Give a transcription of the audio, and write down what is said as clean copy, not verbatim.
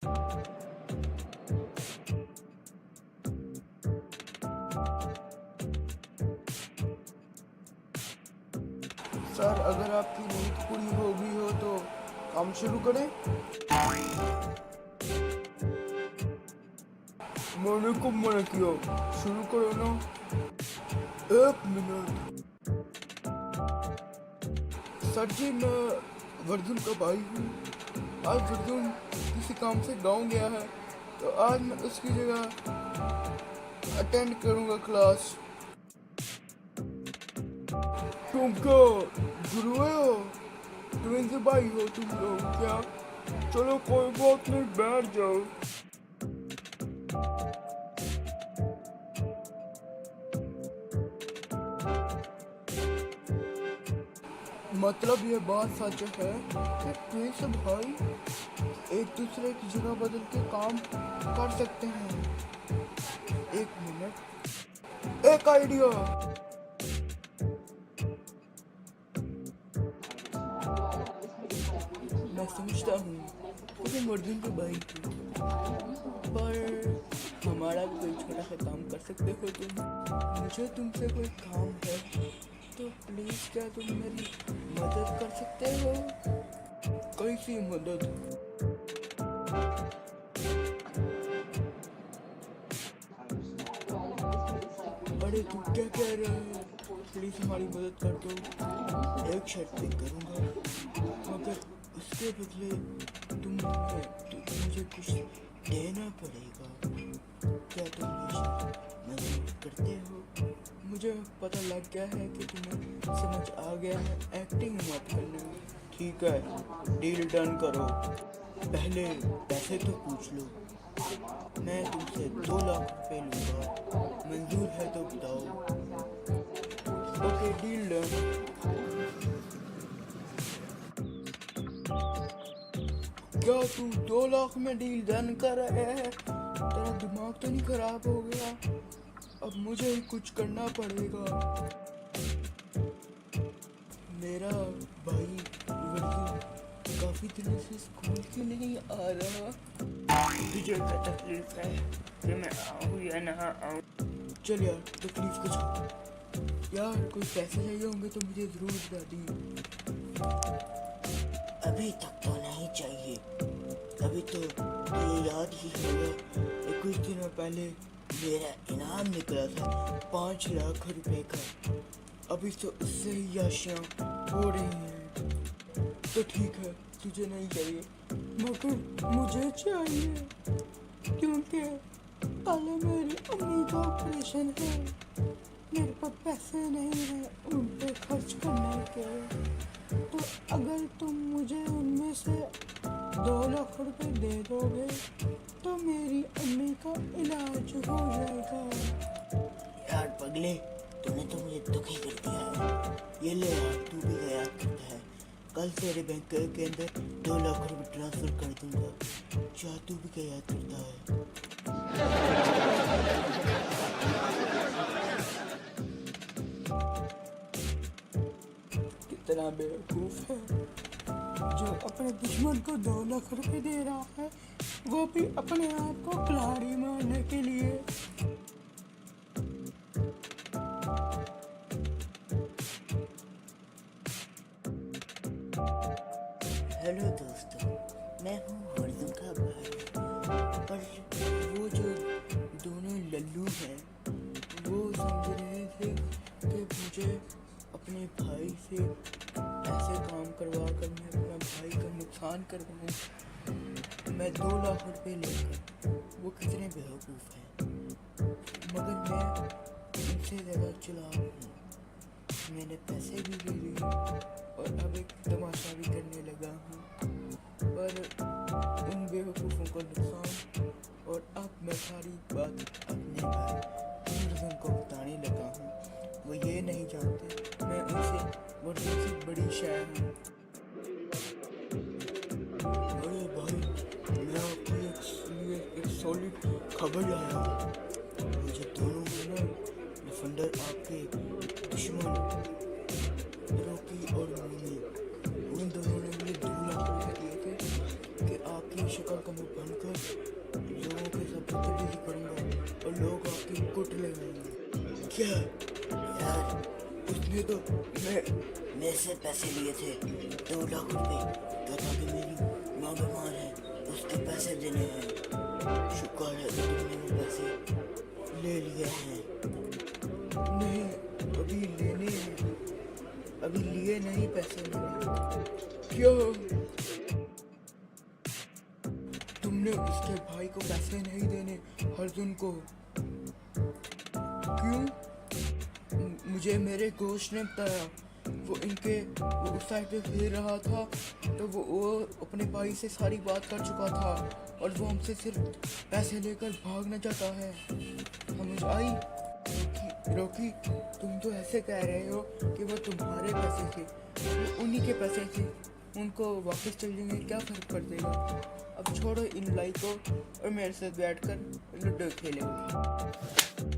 Sir, अगर आपकी नींद पूरी हो गई हो तो काम शुरू करें। मैंने कब मना किया, शुरू करो ना। 1 मिनट। सर जी, मैं वर्जुन का भाई हूँ। आज वर्जुन किसी काम से गाँव गया है, तो आज मैं उसकी जगह अटेंड करूँगा क्लास। तुम क्या गुरु हो? ट्विंस भाई हो तुम लोग क्या? चलो कोई बात नहीं, बैठ जाओ। मतलब ये बात सच है कि ट्विंस भाई एक दूसरे की जगह बदल के काम कर सकते हैं। 1 मिनट, एक आइडिया। मैं समझता हूँ कि तुम अर्जुन के भाई थे, पर हमारा कोई छोटा सा काम कर सकते हो तुम? मुझे तुमसे कोई काम है, तो प्लीज क्या तुम मेरी मदद कर सकते हो? कैसी मदद? अरे तू क्या कह रहे हो? प्लीज हमारी मदद कर दो। एक शर्त पे करूँगा, मगर उसके बदले मुझे कुछ देना पड़ेगा। क्या तुम ये शर्त मंजूर करते हो? मुझे पता लग गया है कि तुम्हें समझ आ गया है, एक्टिंग मत करना। ठीक है, डील डन करो। पहले पैसे तो पूछ लो। मैं तुमसे 2 लाख रुपए लूँगा, मंजूर है तो बताओ। Okay, deal done. क्या तू 2 लाख में डील डन कर रहा है? तेरा दिमाग तो नहीं खराब हो गया? अब मुझे ही कुछ करना पड़ेगा। मेरा भाई वर्जुन काफी दिनों से स्कूल क्यों नहीं आ रहा? तुझे क्या तकलीफ है कि मैं आऊँ या ना आऊँ? चल यार, तकलीफ कुछ यार, कोई पैसे चाहिए होंगे तो मुझे जरूर बता दी। अभी तक तो नहीं चाहिए। अभी तो ये याद ही होगा कि कुछ दिनों पहले मेरा इनाम निकला था 5 लाख रुपए का। अभी तो उससे ही याशियाँ हो रही हैं। तो ठीक है, तुझे नहीं चाहिए, मगर मुझे चाहिए, क्योंकि कल मेरी अम्मी का ऑपरेशन है। मेरे पास पैसे नहीं हैं उन पे खर्च करने के। तो अगर तुम मुझे उनमें से 2 लाख रुपए दे दोगे तो मेरी अम्मी का इलाज हो जाएगा। यार पगले, तूने तो मुझे दुखी कर दिया है। ये ले यार, तू भी याद करता है, कल तेरे बैंक के अंदर 2 लाख रुपए ट्रांसफर कर दूंगा। क्या तू भी क्या याद करता है? कितना बेवकूफ है जो अपने दुश्मन को 2 लाख रुपए दे रहा है, वो भी अपने आप को खिलाड़ी मारने के लिए। हेलो दोस्तों, मैं हूँ वर्जुन का भाई। पर वो जो दोनों लल्लू हैं, वो समझ रहे थे कि मुझे अपने भाई से ऐसे काम करवा कर मैं अपना भाई का नुकसान करवाऊँ। मैं 2 लाख रुपए लेकर, वो कितने बेवकूफ़ हैं। मगर मैं उनसे ज़्यादा चालाक हूँ। मैंने पैसे भी ले लिए और अब एक तमाशा भी करने लगा हूँ। पर उन बेवकूफ़ों को नुकसान, और अब मैं सारी बात अपने भाई वर्जुन को बताने लगा हूँ। वो ये नहीं जानते मैं उनसे वर्जुन से बड़ी शायर हूँ। अरे भाई, मैं आपके लिए एक सॉलिड खबर लाया हूँ। मुझे दोनों ना डिफेंडर, आपके दुश्मन रॉकी और मम्मी, उन दोनों ने मुझे 2 लाख रुपए दिए थे कि आपकी शक्ल का मुँह बनकर लोग आके कुट लगाएंगे। क्या यार उसने तो मैं मेरे से पैसे लिए थे 2 लाख रुपए, कहता कि मेरी माँ बीमार है, उसके पैसे देने हैं। शुक्र है कि तुमने वो पैसे ले लिए हैं। नहीं, अभी लेने हैं, अभी लिए नहीं पैसे मैंने। क्या तुमने उसके भाई को पैसे नहीं देने अर्जुन को? क्यों? मुझे मेरे दोस्त ने बताया, वो उस साइड पे फिर रहा था तो वो अपने भाई से सारी बात कर चुका था और वो हमसे सिर्फ पैसे लेकर भागना चाहता है। समझ आई? रोकी, तुम तो ऐसे कह रहे हो कि वो तुम्हारे पैसे थे, वो उन्हीं के पैसे थे, उनको वापस चल जाएंगे, क्या फर्क पड़ जाएगा। अब छोड़ो इन लाई को और मेरे साथ बैठकर लूडो खेलेंगे।